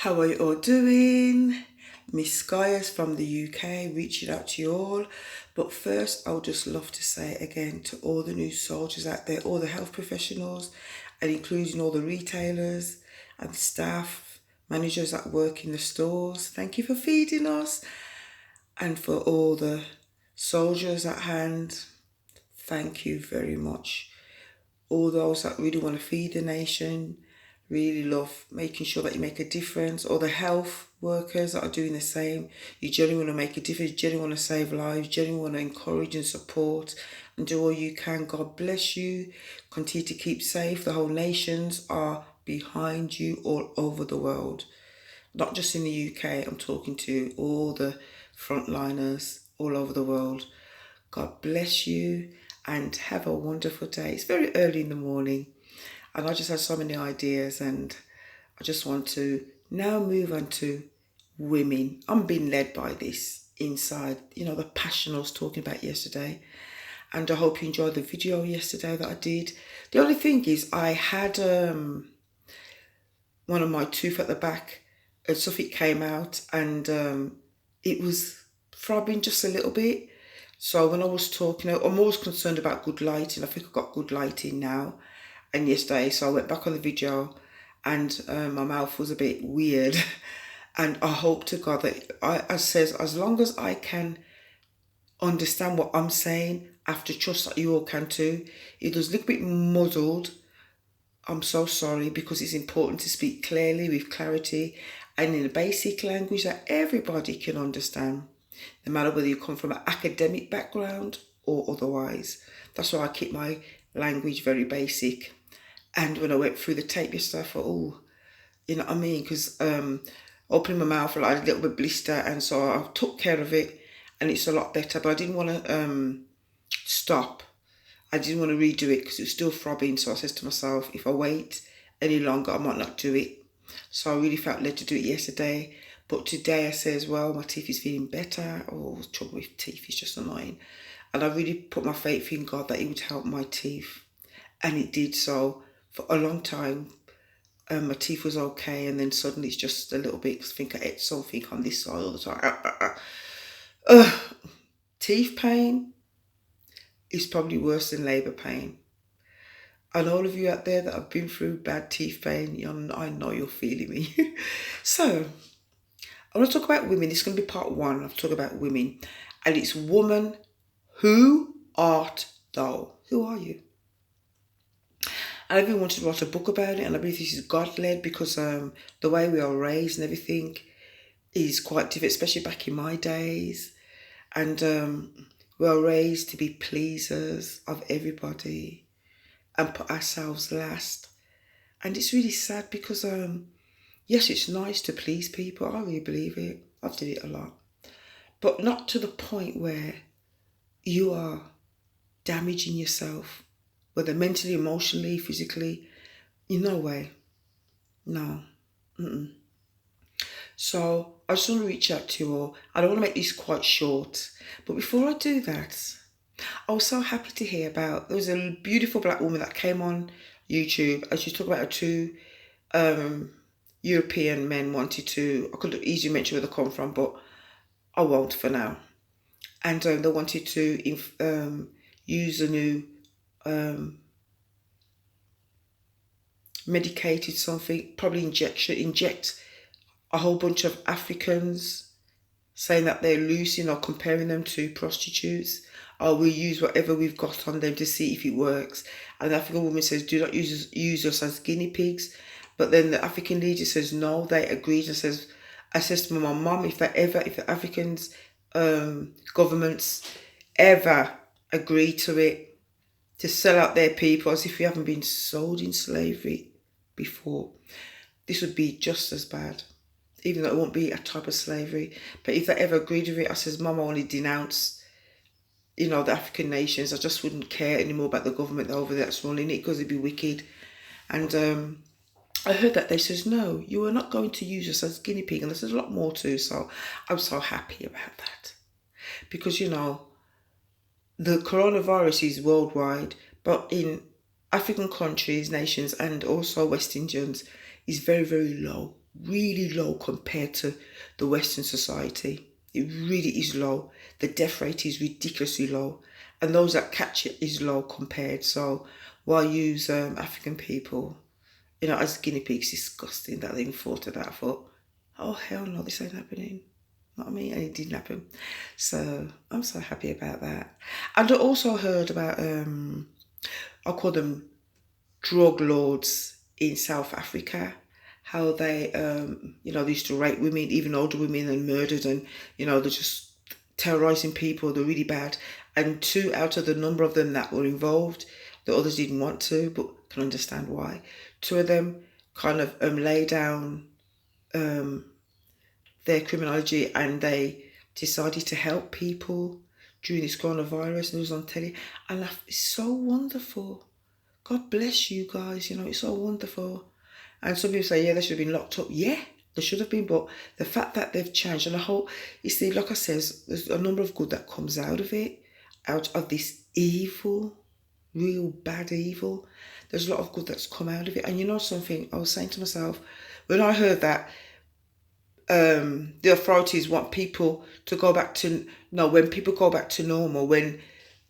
How are you all doing? Miss Skyers from the UK reaching out to you all. But first, I would just love to say again to all the new soldiers out there, all the health professionals, and including all the retailers and staff, managers that work in the stores, thank you for feeding us. And for all the soldiers at hand, thank you very much. All those that really want to feed the nation, really love making sure that you make a difference, or the health workers that are doing the same. You genuinely want to make a difference, you genuinely want to save lives, you genuinely want to encourage and support and do all you can. God bless you. Continue to keep safe. The whole nations are behind you all over the world. Not just in the UK, I'm talking to all the frontliners all over the world. God bless you and have a wonderful day. It's very early in the morning and I just had so many ideas, and I just want to now move on to women. I'm being led by this inside, the passion I was talking about yesterday. And I hope you enjoyed the video yesterday that I did. The only thing is I had one of my tooth at the back, something came out, and it was throbbing just a little bit. So when I was talking, I'm always concerned about good lighting. I think I've got good lighting now. And yesterday, so I went back on the video and my mouth was a bit weird. And I hope to God that I says, as long as I can understand what I'm saying, I have to trust that you all can too. It was a little bit muddled. I'm so sorry, because it's important to speak clearly with clarity and in a basic language that everybody can understand, no matter whether you come from an academic background or otherwise. That's why I keep my language very basic. And when I went through the tape yesterday, I thought, oh, you know what I mean? Because opening my mouth, like a little bit blister, and so I took care of it, and it's a lot better. But I didn't want to stop. I didn't want to redo it because it was still throbbing. So I said to myself, if I wait any longer, I might not do it. So I really felt led to do it yesterday. But today I say as well, my teeth is feeling better. Oh, trouble with teeth is just annoying. And I really put my faith in God that He would help my teeth. And it did so. For a long time, my teeth was okay, and then suddenly it's just a little bit, because I think I ate something on this side all the time. Teeth pain is probably worse than labour pain. And all of you out there that have been through bad teeth pain, I know you're feeling me. So, I want to talk about women. This is going to be part one. I'll talk about women. And it's woman, who art thou? Who are you? I even wanted to write a book about it, and I believe this is God-led, because the way we are raised and everything is quite different, especially back in my days. And we are raised to be pleasers of everybody and put ourselves last. And it's really sad because, yes, it's nice to please people. I really believe it. I've did it a lot. But not to the point where you are damaging yourself, whether mentally, emotionally, physically. In no way. No. So I just want to reach out to you all. I don't want to make this quite short. But before I do that, I was so happy to hear about, there was a beautiful black woman that came on YouTube, and she was talking about her two European men wanted to, I could easily mention where they come from, but I won't for now. And they wanted to use a new medicated something, probably inject a whole bunch of Africans, saying that they're losing, or comparing them to prostitutes. Or we use whatever we've got on them to see if it works. And the African woman says, do not use us as guinea pigs. But then the African leader says no, they agreed, and I says to my mum, if the Africans governments ever agree to it, to sell out their people as if we haven't been sold in slavery before, this would be just as bad, even though it won't be a type of slavery. But if they ever agreed with it, I says, Mum, I only denounce, the African nations. I just wouldn't care anymore about the government over there that's running it, because it'd be wicked. And I heard that they says, no, you are not going to use us as guinea pig. And there's a lot more too. So I'm so happy about that. Because, the coronavirus is worldwide, but in African countries, nations, and also West Indians is very, very low. really low compared to the Western society. It really is low. The death rate is ridiculously low, and those that catch it is low compared. So why use African people, as guinea pigs? Disgusting that they even thought of that. I thought, oh hell no, this ain't happening. Not me, and it didn't happen. So I'm so happy about that. And I also heard about I call them drug lords in South Africa. How they used to rape women, even older women, and murdered, and they're just terrorizing people. They're really bad. And 2 out of the number of them that were involved, the others didn't want to, but can understand why. 2 of them kind of lay down their criminology, and they decided to help people during this coronavirus, and it was on telly. And it's so wonderful. God bless you guys, it's so wonderful. And some people say, yeah, they should have been locked up. Yeah, they should have been, but the fact that they've changed, and I hope, you see, like I says, there's a number of good that comes out of it, out of this evil, real bad evil. There's a lot of good that's come out of it. And something, I was saying to myself, when I heard that the authorities want people to go back to, no, when people go back to normal, when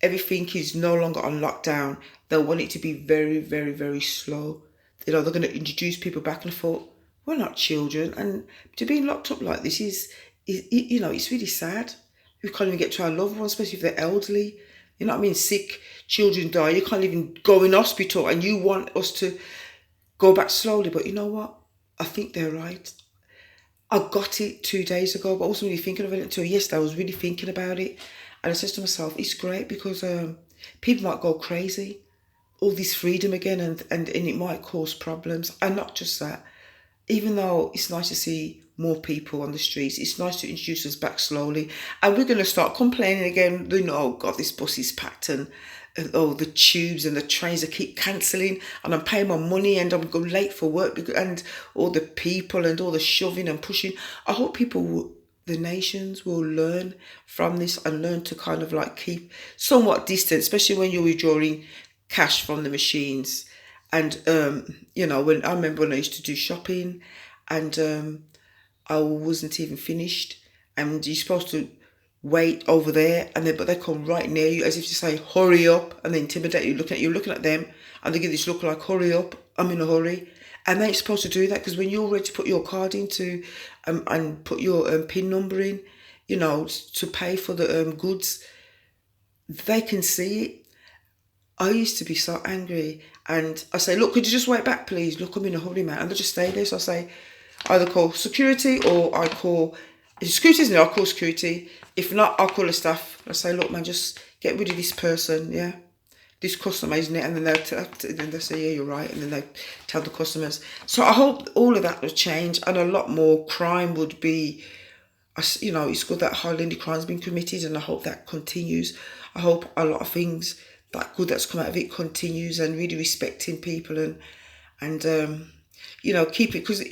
everything is no longer on lockdown, they'll want it to be very, very, very slow. They're going to introduce people back, and I thought, we're not children, and to be locked up like this is it's really sad. We can't even get to our loved ones, especially if they're elderly. You know what I mean? Sick children die. You can't even go in hospital, and you want us to go back slowly. But you know what? I think they're right. I got it 2 days ago, but I wasn't really thinking of it until yesterday. I was really thinking about it, and I said to myself, it's great because people might go crazy. All this freedom again, and it might cause problems. And not just that, even though it's nice to see more people on the streets, it's nice to introduce us back slowly. And we're going to start complaining again, oh God, this bus is packed, and oh, the tubes and the trains that keep cancelling, and I'm paying my money, and I'm going late for work, and all the people and all the shoving and pushing. I hope the nations will learn from this and learn to kind of like keep somewhat distant, especially when you're withdrawing cash from the machines. And when I remember when I used to do shopping, and I wasn't even finished, and you're supposed to wait over there, but they come right near you as if to say hurry up, and they intimidate you, looking at them, and they give this look like hurry up, I'm in a hurry. And they're supposed to do that because when you're ready to put your card into and put your PIN number in, to pay for the goods, they can see it. I used to be so angry, and I say, look, could you just wait back, please? Look, I'm in a hurry, man. And they just stay there. So I say, either call security, or I call, if security's there, I'll call security. If not, I'll call the staff. I say, look, man, just get rid of this person, yeah? This customer, isn't it? And then they'll say, yeah, you're right. And then they tell the customers. So I hope all of that will change, and a lot more crime would be, it's good that hardly crime's been committed, and I hope that continues. I hope a lot of things, that good that's come out of it, continues, and really respecting people, and keep it, because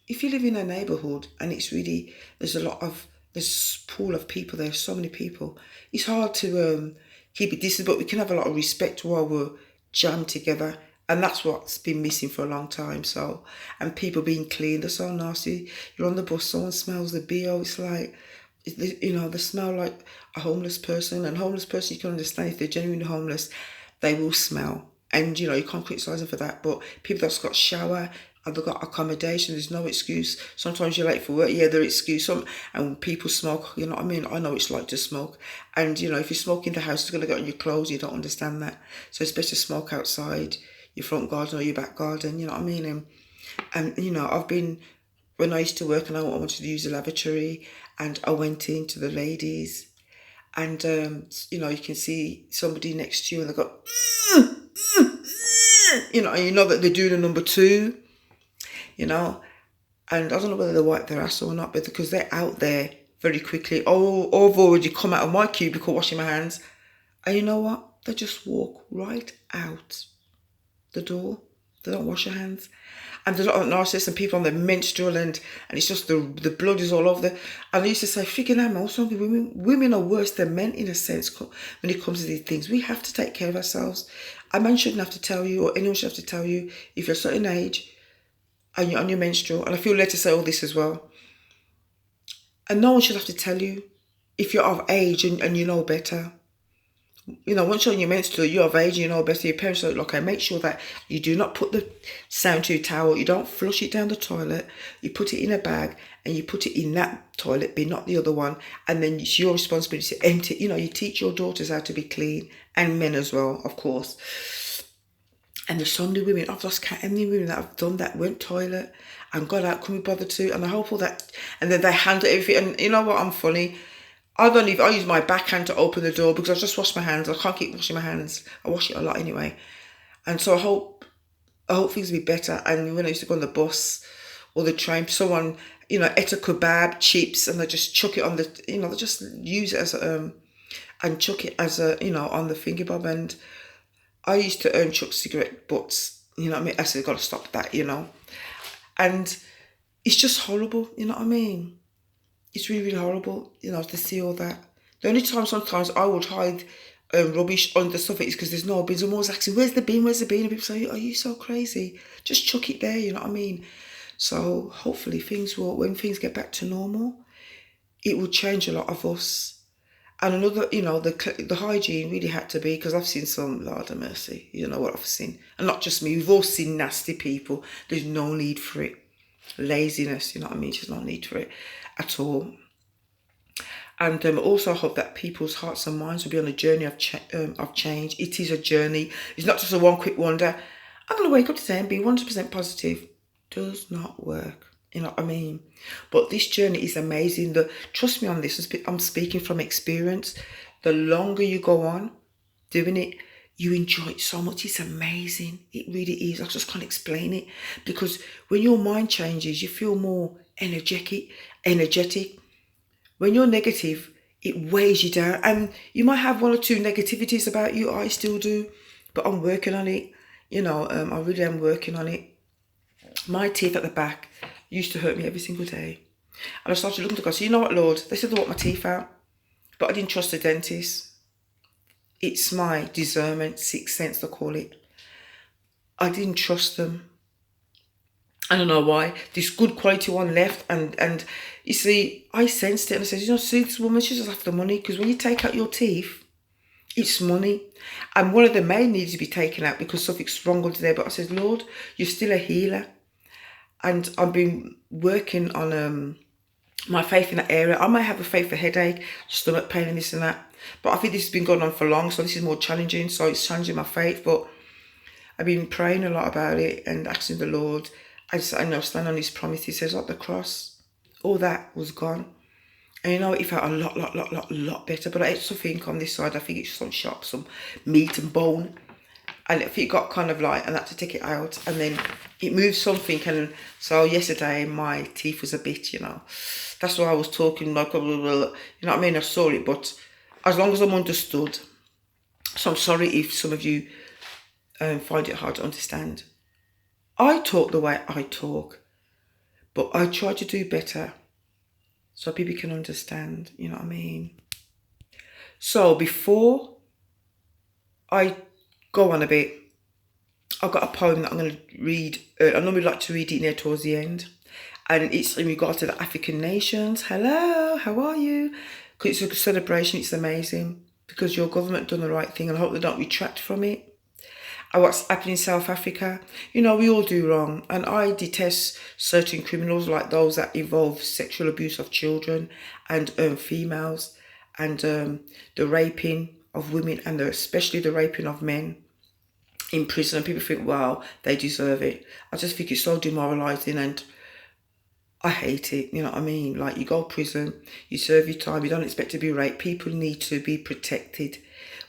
if you live in a neighbourhood and it's really, there's pool of people there, so many people, it's hard to keep it distant, but we can have a lot of respect while we're jammed together. And that's what's been missing for a long time. So, and people being clean, they're so nasty. You're on the bus, someone smells the BO, it's like, they smell like a homeless person. And homeless person, you can understand, if they're genuinely homeless, they will smell. And, you can't criticise them for that. But people that's got shower and they've got accommodation, there's no excuse. Sometimes you're late for work, yeah, there's excuse. And people smoke, you know what I mean? I know it's like to smoke. And, if you smoke in the house, it's going to get on your clothes, you don't understand that. So it's best to smoke outside your front garden or your back garden, you know what I mean? And I've been, when I used to work and I wanted to use the lavatory, and I went into the ladies, and you can see somebody next to you, and they go, and you know that they're doing a number 2, and I don't know whether they wipe their ass or not, but because they're out there very quickly. Oh, I've already come out of my cubicle washing my hands, and you know what? They just walk right out the door. They don't wash their hands. And there's a lot of narcissists and people on their menstrual, and it's just the blood is all over there. And I used to say, freaking hell, also women are worse than men in a sense when it comes to these things. We have to take care of ourselves. A man shouldn't have to tell you, or anyone should have to tell you, if you're a certain age, and you're on your menstrual, and I feel led to say all this as well. And no one should have to tell you if you're of age and you know better. Once you're on your menstrual, you're of age, you know better. Your parents are like, okay, make sure that you do not put the sanitary towel, you don't flush it down the toilet, you put it in a bag and you put it in that toilet bin, not the other one. And then it's your responsibility to empty. You teach your daughters how to be clean, and men as well, of course. And there's so many women, I've lost count how many women that have done that, went toilet and got out, couldn't be bothered to, and I hope all that, and then they handle everything. And you know what, I'm funny. I use my backhand to open the door because I just wash my hands. I can't keep washing my hands. I wash it a lot anyway. And so I hope things will be better. And when I used to go on the bus or the train, someone, ate a kebab, chips, and they just chuck it on the, they just use it as and chuck it as on the finger bob. And I used to chuck cigarette butts, you know what I mean? I said, I've got to stop that, And it's just horrible, you know what I mean? It's really, really horrible, to see all that. The only time sometimes I would hide rubbish under stuff is because there's no bins. I'm always asking, where's the bin? Where's the bin? And people say, are you so crazy? Just chuck it there, you know what I mean? So hopefully when things get back to normal, it will change a lot of us. And another, the hygiene really had to be, because I've seen some, Lord of mercy, you know what I've seen. And not just me, we've all seen nasty people. There's no need for it. Laziness, you know what I mean? There's no need for it at all. And also I hope that people's hearts and minds will be on a journey of change. It is a journey. It's not just a one quick wonder. I'm going to wake up today and be 100% positive. Does not work. You know what I mean? But this journey is amazing. Trust me on this. I'm speaking from experience. The longer you go on doing it, you enjoy it so much. It's amazing. It really is. I just can't explain it. Because when your mind changes, you feel more energetic. When you're negative, it weighs you down. And you might have one or two negativities about you. I still do. But I'm working on it. I really am working on it. My teeth at the back used to hurt me every single day. And I started looking to God. So you know what, Lord? They said they want my teeth out. But I didn't trust the dentist. It's my discernment, sixth sense they call it. I didn't trust them. I don't know why. This good quality one left, and you see, I sensed it, and I said, see, this woman, she just after money, because when you take out your teeth, it's money. And one of them may need to be taken out because something's wrong under there. But I said, Lord, you're still a healer. And I've been working on my faith in that area. I might have a faith for headache, stomach pain and this and that. But I think this has been going on for long, so this is more challenging. So it's challenging my faith. But I've been praying a lot about it and asking the Lord. I stand on his promise. He says, at the cross, all that was gone. And it felt a lot better. But I ate something on this side. I think it's some shop, some meat and bone. And I think it got kind of light, and I had to take it out. And then it moved something. And so yesterday, my teeth was a bit, That's why I was talking like, you know what I mean? I saw it, but as long as I'm understood. So I'm sorry if some of you find it hard to understand. I talk the way I talk, but I try to do better so people can understand, you know what I mean? So before I go on a bit, I've got a poem that I'm going to read. I normally like to read it near towards the end. And it's in regard to the African nations. Hello, how are you? Because it's a celebration, it's amazing. Because your government done the right thing, and I hope they don't retract from it. And what's happening in South Africa, we all do wrong. And I detest certain criminals like those that involve sexual abuse of children and females, and the raping of women, and especially the raping of men in prison. And people think, wow, they deserve it. I just think it's so demoralising, and I hate it, you know what I mean? Like, you go to prison, you serve your time, you don't expect to be raped. People need to be protected.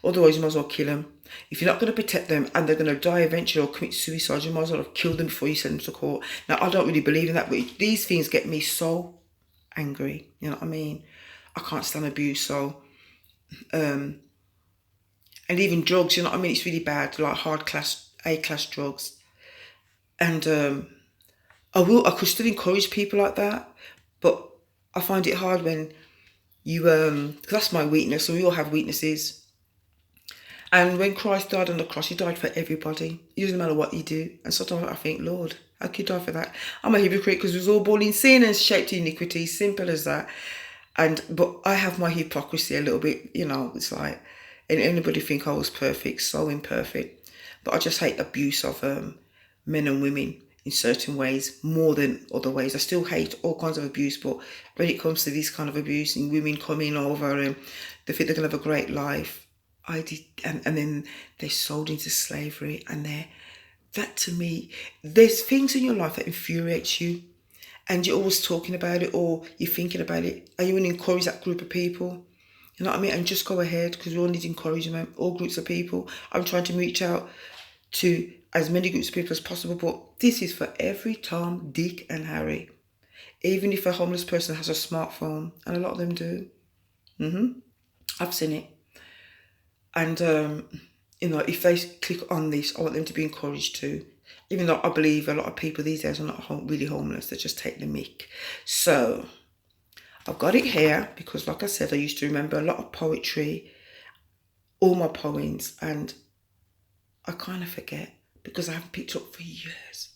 Otherwise, you might as well kill them. If you're not going to protect them and they're going to die eventually or commit suicide, you might as well have killed them before you send them to court. Now, I don't really believe in that, but these things get me so angry, you know what I mean? I can't stand abuse, so... and even drugs, you know what I mean? It's really bad, like A-class drugs. And I could still encourage people like that, but I find it hard when you... because that's my weakness, and we all have weaknesses. And when Christ died on the cross, he died for everybody. It doesn't matter what you do. And sometimes I think, Lord, I could die for that. I'm a hypocrite because we was all born in sin and shaped in iniquity. Simple as that. But I have my hypocrisy a little bit, it's like, and anybody think I was perfect, so imperfect. But I just hate abuse of men and women in certain ways more than other ways. I still hate all kinds of abuse, but when it comes to this kind of abuse and women coming over and they think they're going to have a great life, and then they're sold into slavery, and that to me, there's things in your life that infuriates you, and you're always talking about it or you're thinking about it, and you want to encourage that group of people. You know what I mean? And just go ahead, because we all need encouragement, all groups of people. I'm trying to reach out to as many groups of people as possible, but this is for every Tom, Dick and Harry. Even if a homeless person has a smartphone, and a lot of them do. I've seen it. And, if they click on this, I want them to be encouraged too. Even though I believe a lot of people these days are not really homeless, they just take the mick. So, I've got it here because, like I said, I used to remember a lot of poetry, all my poems, and I kind of forget because I haven't picked up for years.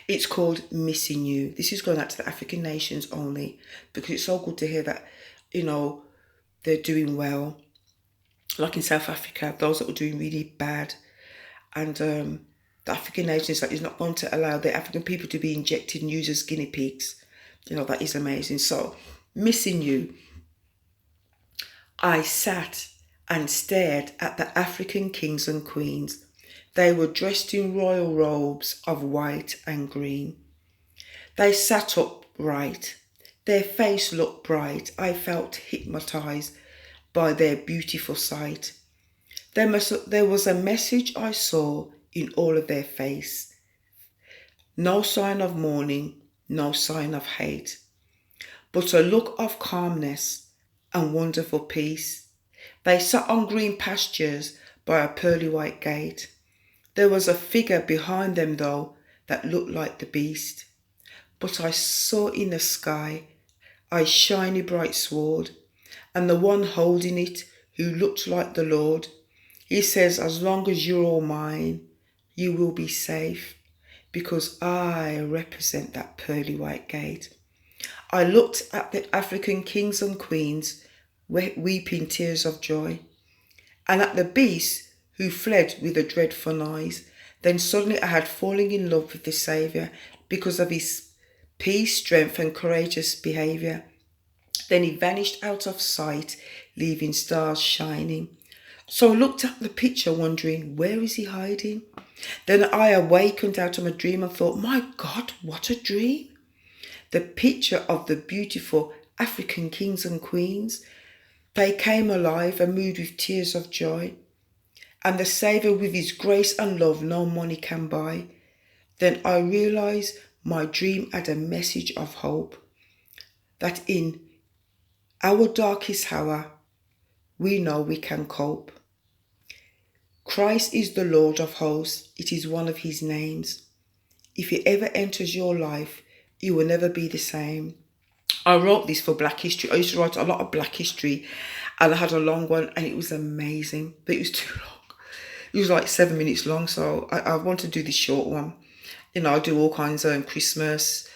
It's called Missing You. This is going out to the African nations only because it's so good to hear that, they're doing well. Like in South Africa, those that were doing really bad. And the African nations that is not going to allow the African people to be injected and used as guinea pigs. That is amazing. So, Missing You. I sat and stared at the African kings and queens. They were dressed in royal robes of white and green. They sat upright. Their face looked bright. I felt hypnotized by their beautiful sight. There was a message I saw in all of their face. No sign of mourning, no sign of hate, but a look of calmness and wonderful peace. They sat on green pastures by a pearly white gate. There was a figure behind them, though, that looked like the beast. But I saw in the sky a shiny bright sword, and the one holding it, who looked like the Lord. He says, as long as you're all mine, you will be safe, because I represent that pearly white gate. I looked at the African kings and queens, weeping tears of joy, and at the beast who fled with a dreadful noise. Then suddenly I had fallen in love with the Saviour because of his peace, strength and courageous behaviour. Then he vanished out of sight, leaving stars shining. So I looked at the picture wondering, where is he hiding? Then I awakened out of my dream and thought, my God, what a dream. The picture of the beautiful African kings and queens. They came alive and moved with tears of joy. And the Saviour with his grace and love no money can buy. Then I realised my dream had a message of hope. That in our darkest hour, we know we can cope. Christ is the Lord of hosts. It is one of his names. If he ever enters your life, you will never be the same. I wrote this for Black History. I used to write a lot of Black History, and I had a long one, and it was amazing, but it was too long. It was like 7 minutes long, so I want to do this short one. I do all kinds of Christmas,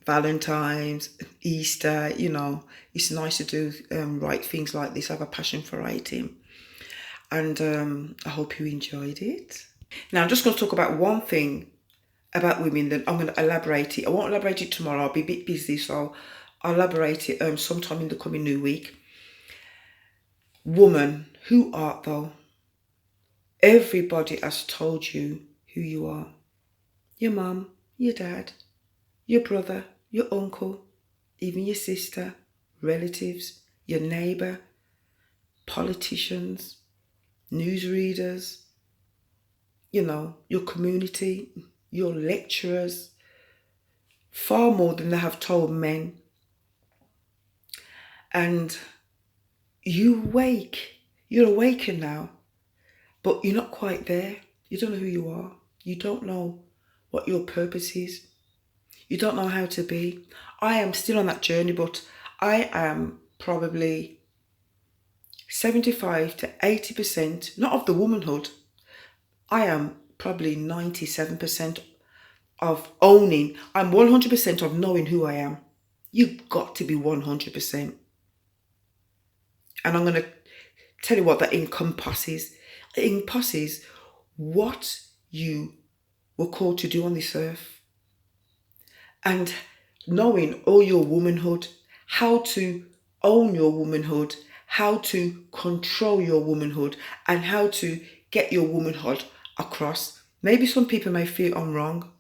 Valentine's, Easter, It's nice to do write things like this. I have a passion for writing. And I hope you enjoyed it. Now, I'm just going to talk about one thing about women, then I'm going to elaborate it. I won't elaborate it tomorrow. I'll be a bit busy, so I'll elaborate it sometime in the coming new week. Woman, who art thou? Everybody has told you who you are. Your mum, your dad, your brother, your uncle, even your sister, relatives, your neighbour, politicians, newsreaders, your community, your lecturers, far more than they have told men. And you're awakened now, but you're not quite there. You don't know who you are. You don't know what your purpose is. You don't know how to be. I am still on that journey, but I am probably 75 to 80%, not of the womanhood. I am probably 97% of owning. I'm 100% of knowing who I am. You've got to be 100%. And I'm going to tell you what that encompasses. It encompasses what you were called to do on this earth. And knowing all your womanhood, how to own your womanhood, how to control your womanhood, and how to get your womanhood across. Maybe some people may feel I'm wrong.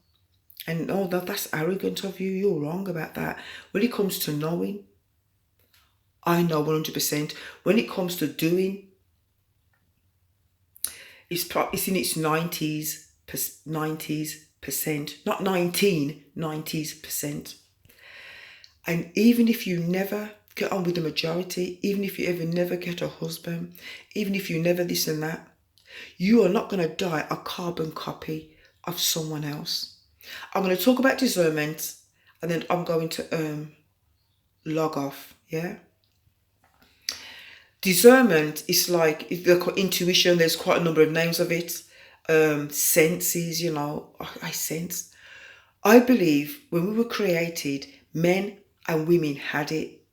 And oh, that's arrogant of you. You're wrong about that. When it comes to knowing, I know 100%. When it comes to doing, it's in its 90s, not 90s%. And even if you never get on with the majority, even if you ever never get a husband, even if you never this and that, you are not going to die a carbon copy of someone else. I'm going to talk about discernment, and then I'm going to log off, yeah? Discernment is like intuition. There's quite a number of names of it. Senses, I sense. I believe when we were created, men and women had it.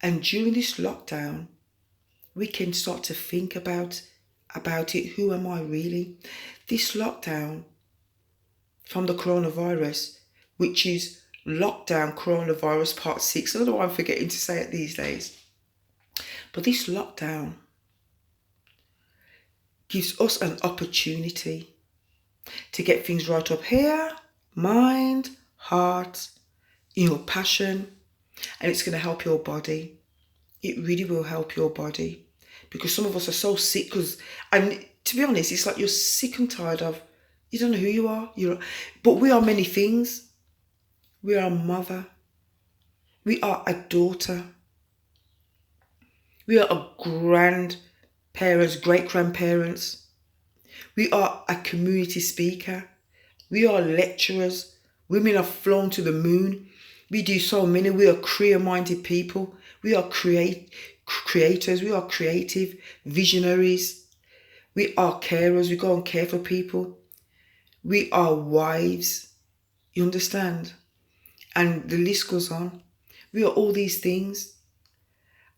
And during this lockdown, we can start to think about it. Who am I really? This lockdown from the coronavirus, which is lockdown coronavirus part 6. I don't know why I'm forgetting to say it these days. But this lockdown gives us an opportunity to get things right up here, mind, heart, passion, and it's going to help your body. It really will help your body, because some of us are so sick. And to be honest, it's like you're sick and tired of, you don't know who you are. But we are many things. We are a mother. We are a daughter. We are a grandparents, great-grandparents. We are a community speaker. We are lecturers. Women have flown to the moon. We do so many. We are career-minded people. We are creators. We are creative, visionaries. We are carers. We go and care for people. We are wives. You understand? And the list goes on. We are all these things.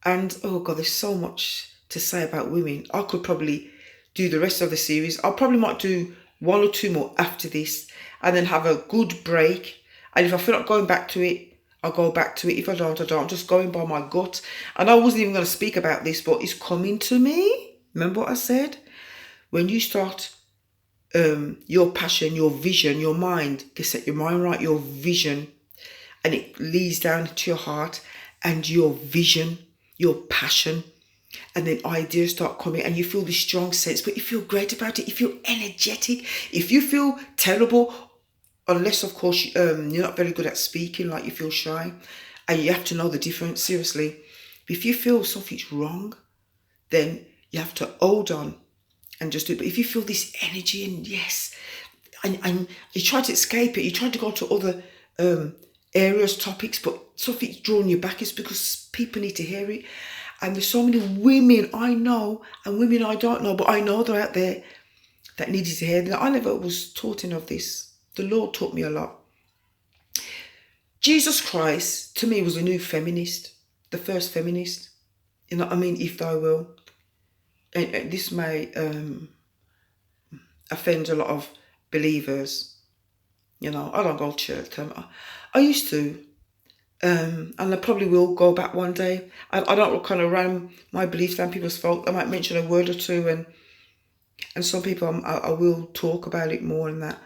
And oh God, there's so much to say about women. I could probably do the rest of the series. I probably might do 1 or 2 more after this, and then have a good break. And if I feel like going back to it, I'll go back to it. If I don't, I don't. I'm just going by my gut. And I wasn't even going to speak about this, but it's coming to me. Remember what I said? When you start your passion, your vision, your mind, you set your mind right, your vision, and it leads down to your heart, and your vision, your passion, and then ideas start coming, and you feel this strong sense, but you feel great about it. You feel energetic. If you feel terrible, unless of course you're not very good at speaking, like you feel shy, and you have to know the difference, seriously. If you feel something's wrong, then you have to hold on and just do it. But if you feel this energy, and yes, and you try to escape it, you try to go to other areas, topics, but something's drawing you back, is because people need to hear it. And there's so many women I know and women I don't know, but I know they're out there that needed to hear that. I never was taught of this. The Lord taught me a lot. Jesus Christ, to me, was a new feminist, the first feminist. If thou will. And this may offend a lot of believers. I don't go to church. I used to. And I probably will go back one day. I don't kind of ram my beliefs down people's throat. I might mention a word or two, and some people I will talk about it more than that.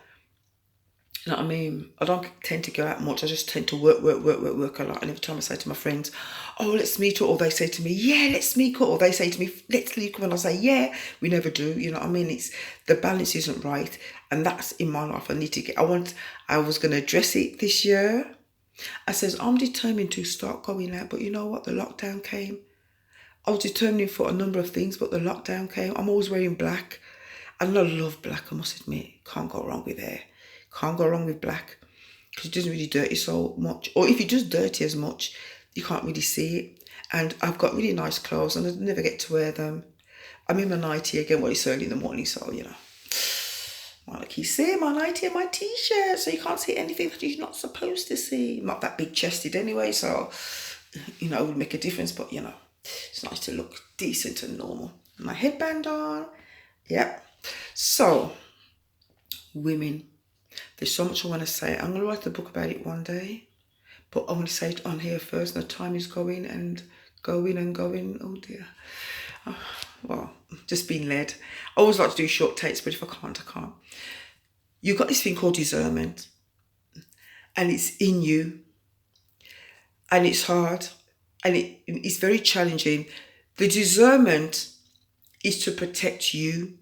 You know what I mean? I don't tend to go out much. I just tend to work a lot. And every time I say to my friends, oh, let's meet up, or they say to me, yeah, let's meet up, or they say to me, let's meet up, and I say, yeah, we never do. You know what I mean? It's the balance isn't right, and that's in my life. I need to get. I was going to address it this year. I says, I'm determined to start going out, but you know what? The lockdown came. I was determined for a number of things, but the lockdown came. I'm always wearing black. And I love black, I must admit. Can't go wrong with hair. Can't go wrong with black, because it doesn't really dirty so much. Or if it does dirty as much, you can't really see it. And I've got really nice clothes, and I never get to wear them. I'm in my nightie again. Well, it's early in the morning, so, Well, like you see my nightie and my t-shirt, so you can't see anything that you're not supposed to see. I'm not that big chested anyway, so it would make a difference, but it's nice to look decent and normal. My headband on. Yep. So, women. There's so much I want to say. I'm going to write a book about it one day, but I want to say it on here first. The time is going and going and going. Oh dear. Well, just being led. I always like to do short takes, but if I can't, I can't. You've got this thing called discernment, and it's in you, and it's hard, and it's very challenging. The discernment is to protect you,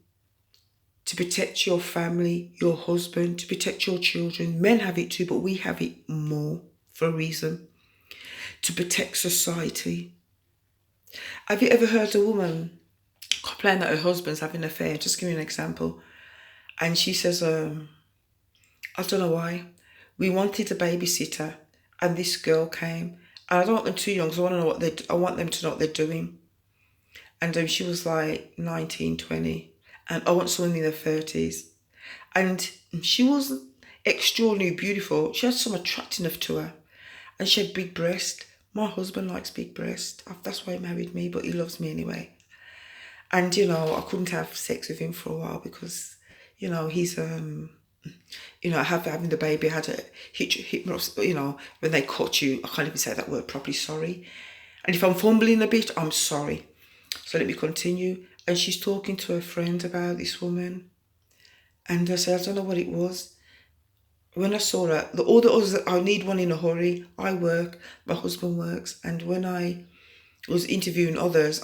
to protect your family, your husband, to protect your children. Men have it too, but we have it more for a reason. To protect society. Have you ever heard a woman complain that her husband's having an affair? Just give me an example. And she says, I don't know why. We wanted a babysitter and this girl came. And I don't want them too young because I want them to know what they're doing. And she was like 19, 20. And I want someone in their 30s. And she was extraordinarily beautiful. She had some attractiveness to her. And she had big breasts. My husband likes big breasts. That's why he married me, but he loves me anyway. And, I couldn't have sex with him for a while because, he's, having the baby, I had a hip, when they cut you, I can't even say that word properly, sorry. And if I'm fumbling a bit, I'm sorry. So let me continue. And she's talking to her friend about this woman. And I said, I don't know what it was. When I saw her, all the others, I need one in a hurry. I work, my husband works. And when I was interviewing others,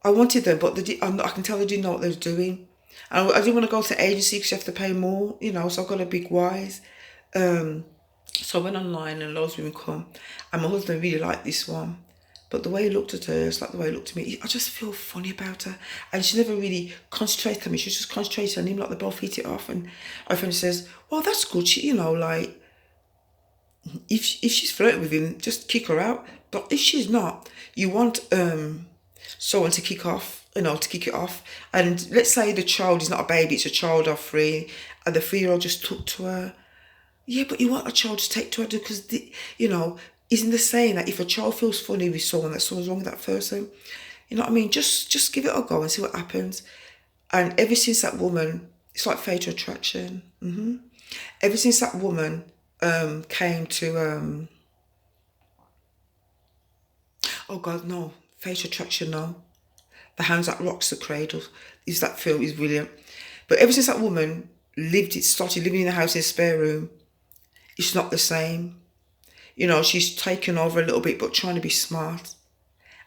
I wanted them, but I can tell they didn't know what they were doing. And I didn't want to go to agency because you have to pay more, so I got a big wise. So I went online and loads of women come. And my husband really liked this one. But the way he looked at her, it's like the way he looked at me. I just feel funny about her. And she never really concentrated on me. She just concentrated on him, like they both hit it off. And my friend says, well, that's good. She, if she's flirting with him, just kick her out. But if she's not, you want someone to kick it off. And let's say the child is not a baby, it's a child of 3, and the 3-year-old just took to her. Yeah, but you want a child to take to her because, isn't the saying that if a child feels funny with someone, that something's wrong with that person? You know what I mean? Just give it a go and see what happens. And ever since that woman, it's like fatal attraction. Ever since that woman came to, oh God, no, fatal attraction, no. The Hands That Rocks the Cradle. That film is brilliant. But ever since that woman started living in the house in a spare room, it's not the same. She's taken over a little bit, but trying to be smart.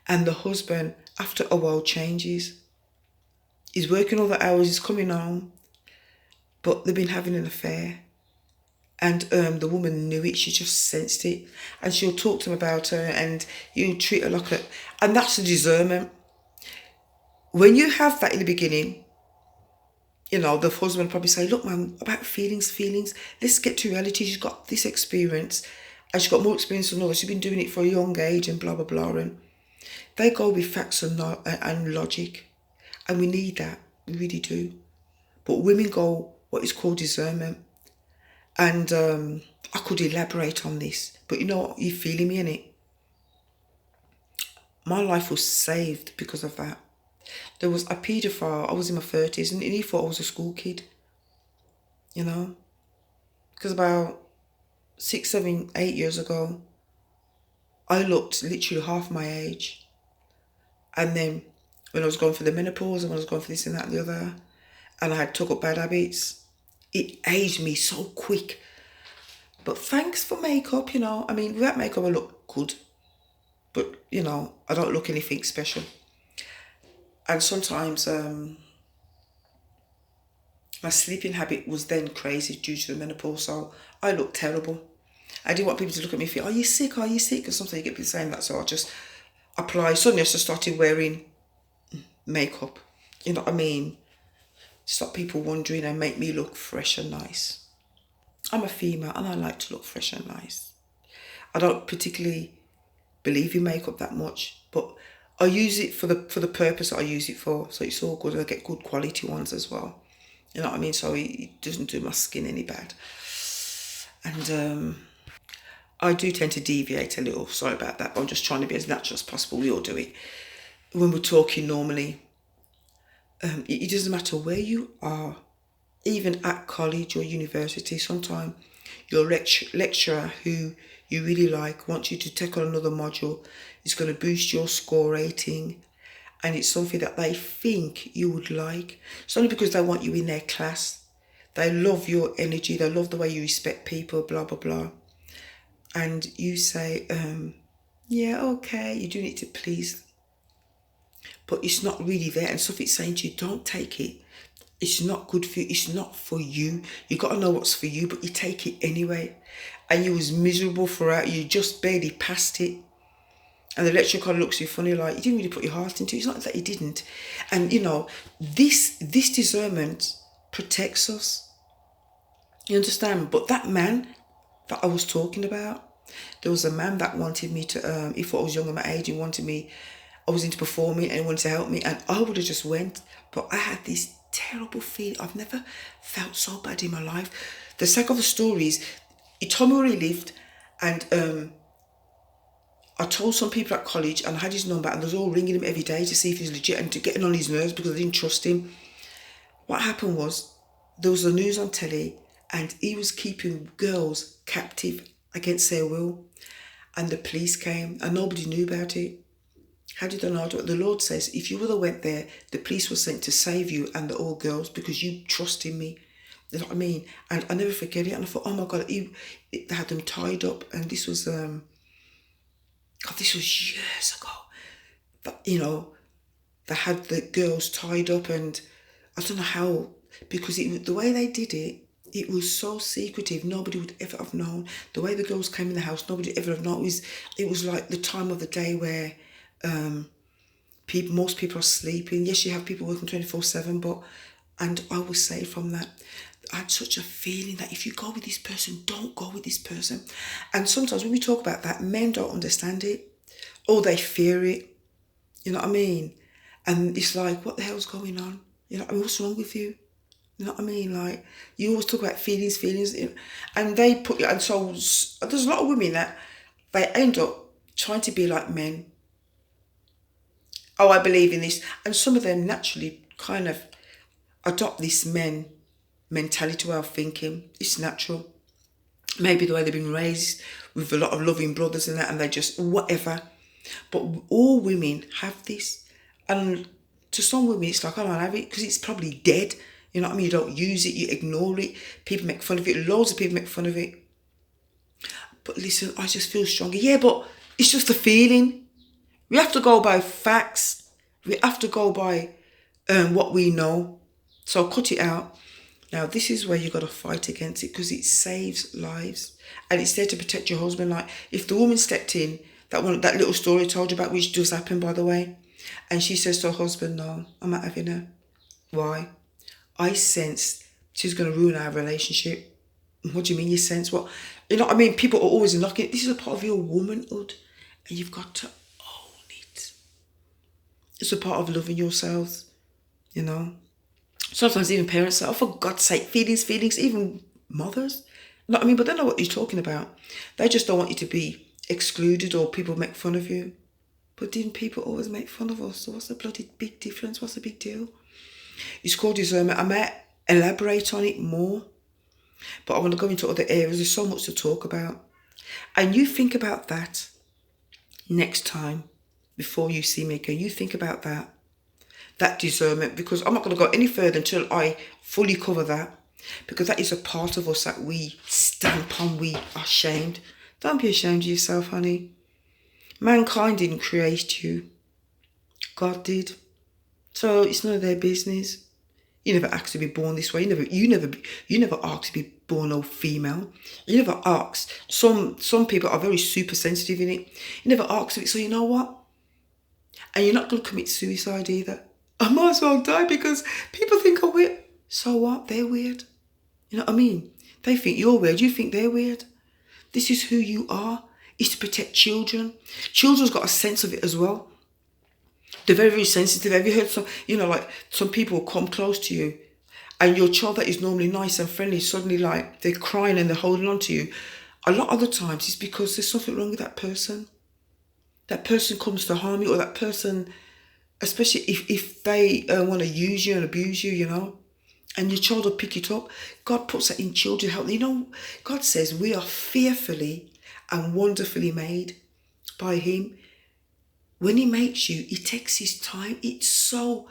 And the husband, after a while, changes. He's working all the hours, he's coming home, but they've been having an affair. And the woman knew it, she just sensed it. And she'll talk to him about her and he'll treat her like and that's the discernment. When you have that in the beginning, the husband probably say, look, man, about feelings, let's get to reality. She's got this experience and she's got more experience than others. She's been doing it for a young age and blah, blah, blah. And they go with facts and logic. And we need that. We really do. But women go what is called discernment. And I could elaborate on this. But you know what? You're feeling me, innit? My life was saved because of that. There was a paedophile. I was in my 30s and he thought I was a school kid. Because about 6, 7, 8 years ago, I looked literally half my age. And then when I was going for the menopause and when I was going for this and that and the other, and I had took up bad habits, it aged me so quick. But thanks for makeup, I mean, without makeup I look good. But, I don't look anything special. And sometimes my sleeping habit was then crazy due to the menopause, so I looked terrible. I didn't want people to look at me and feel, are you sick? Because sometimes you get people saying that, so I just suddenly I just started wearing makeup. You know what I mean? Stop people wondering and make me look fresh and nice. I'm a female and I like to look fresh and nice. I don't particularly believe in makeup that much, but I use it for the purpose that I use it for. So it's all good. I get good quality ones as well. You know what I mean? So it doesn't do my skin any bad. And I do tend to deviate a little. Sorry about that. But I'm just trying to be as natural as possible. We all do it. When we're talking normally, it doesn't matter where you are, even at college or university. Sometimes your lecturer who you really like wants you to take on another module. It's going to boost your score rating, and it's something that they think you would like. It's only because they want you in their class. They love your energy. They love the way you respect people, blah, blah, blah. And you say, yeah, okay, you're doing it to please. But it's not really there. And something's saying to you, don't take it. It's not good for you. It's not for you. You got to know what's for you, but you take it anyway. And you was miserable throughout. You just barely passed it. And the lecturer kind of looks at you funny, like, you didn't really put your heart into it. It's not that you didn't. And, you know, this discernment protects us. You understand? But that man that I was talking about, there was a man that wanted me to, he thought I was younger my age, he wanted me, I was into performing and he wanted to help me, and I would have just went. But I had this terrible feeling. I've never felt so bad in my life. The second of the stories, he told me where he lived, and I told some people at college, and I had his number, and I was all ringing him every day to see if he's legit and to getting on his nerves because I didn't trust him. What happened was, there was the news on telly, and he was keeping girls captive against their will, and the police came, and nobody knew about it. How did I know? The Lord says, if you would have went there, the police were sent to save you and the all girls because you trust in me. You know what I mean? And I never forget it. And I thought, oh my God, they had them tied up. And this was, God, this was years ago. But, you know, they had the girls tied up, and I don't know how, because the way they did it, it was so secretive. Nobody would ever have known. The way the girls came in the house, nobody would ever have known. It was like the time of the day where most people are sleeping. Yes, you have people working 24/7, but, and I was saved from that. I had such a feeling that if you go with this person, don't go with this person. And sometimes when we talk about that, men don't understand it, or they fear it. You know what I mean? And it's like, what the hell's going on? You know what I mean? What's wrong with you? You know what I mean? Like, you always talk about feelings, and they put you, and so there's a lot of women that they end up trying to be like men. Oh, I believe in this. And some of them naturally kind of adopt this men mentality way of thinking. It's natural. Maybe the way they've been raised with a lot of loving brothers and that, and they just whatever. But all women have this. And to some women, it's like, I don't have it because it's probably dead. You know what I mean? You don't use it, you ignore it. People make fun of it. Loads of people make fun of it. But listen, I just feel stronger. Yeah, but it's just a feeling. We have to go by facts. We have to go by what we know. So cut it out. Now, this is where you got to fight against it because it saves lives. And it's there to protect your husband. Like, if the woman stepped in, that little story I told you about, which does happen, by the way, and she says to her husband, no, I'm not having her. Why? I sensed she's going to ruin our relationship. What do you mean you sense? What? You know what I mean? People are always knocking. This is a part of your womanhood, and you've got to own it. It's a part of loving yourselves, you know. Sometimes even parents say, oh, for God's sake, feelings, even mothers. You know what I mean? But they know what you're talking about. They just don't want you to be excluded or people make fun of you. But didn't people always make fun of us? So what's the bloody big difference? What's the big deal? It's called discernment. I might elaborate on it more, but I want to go into other areas. There's so much to talk about. And you think about that next time before you see me again. You think about that discernment, because I'm not going to go any further until I fully cover that, because that is a part of us that we stamp on. We are ashamed. Don't be ashamed of yourself, honey. Mankind didn't create you. God did. So it's none of their business. You never asked to be born this way. You never asked to be born no female. You never asked. Some people are very super sensitive in it. You never asked of it. So you know what? And you're not going to commit suicide either. I might as well die because people think I'm weird. So what? They're weird. You know what I mean? They think you're weird. You think they're weird. This is who you are. It's to protect children. Children's got a sense of it as well. They're very, very sensitive. Have you heard some, like some people come close to you And your child that is normally nice and friendly, suddenly like they're crying and they're holding on to you, a lot of the times it's because there's something wrong with that person. That person comes to harm you, or that person, especially if they want to use you and abuse you, and your child will pick it up. God puts that in children. God says we are fearfully and wonderfully made by Him. When He makes you, He takes His time. It's so,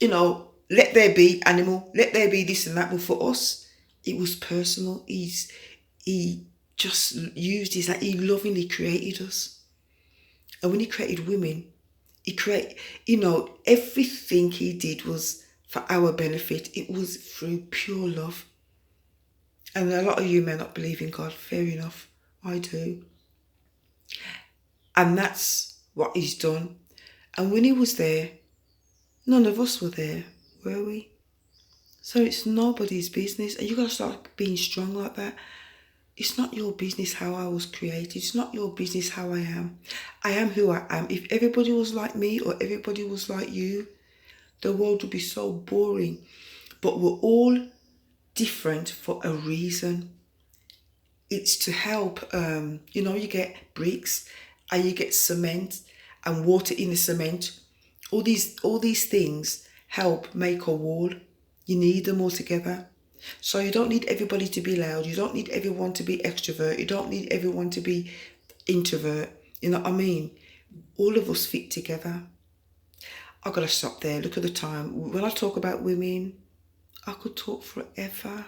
let there be animal, let there be this and that. But for us, it was personal. He just used He lovingly created us. And when He created women, He created, everything He did was for our benefit. It was through pure love. And a lot of you may not believe in God. Fair enough. I do. And that's what He's done. And when He was there, none of us were there, were we? So it's nobody's business. And you got to start being strong like that. It's not your business how I was created. It's not your business how I am. I am who I am. If everybody was like me or everybody was like you, the world would be so boring. But we're all different for a reason. It's to help, you get bricks and you get cement and water in the cement. All these things help make a wall. You need them all together. So you don't need everybody to be loud. You don't need everyone to be extrovert. You don't need everyone to be introvert. You know what I mean? All of us fit together. I've got to stop there. Look at the time. When I talk about women, I could talk forever.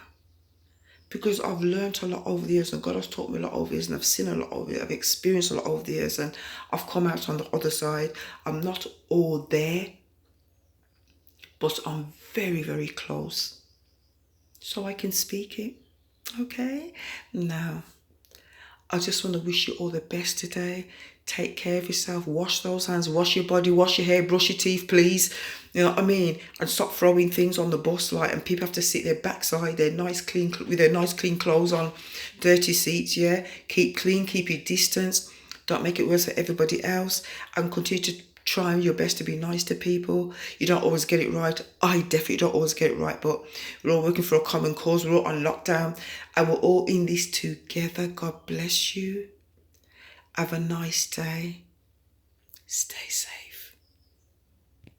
Because I've learned a lot over the years, and God has taught me a lot over the years, and I've seen a lot over it. I've experienced a lot over the years, and I've come out on the other side. I'm not all there, but I'm very, very close. So I can speak it. Okay? Now, I just want to wish you all the best today. Take care of yourself. Wash those hands. Wash your body. Wash your hair. Brush your teeth, please. You know what I mean? And stop throwing things on the bus, and people have to sit their backside, with their nice clean clothes on, dirty seats. Yeah. Keep clean. Keep your distance. Don't make it worse for everybody else. And continue to try your best to be nice to people. You don't always get it right. I definitely don't always get it right, but we're all working for a common cause. We're all on lockdown and we're all in this together. God bless you. Have a nice day. Stay safe.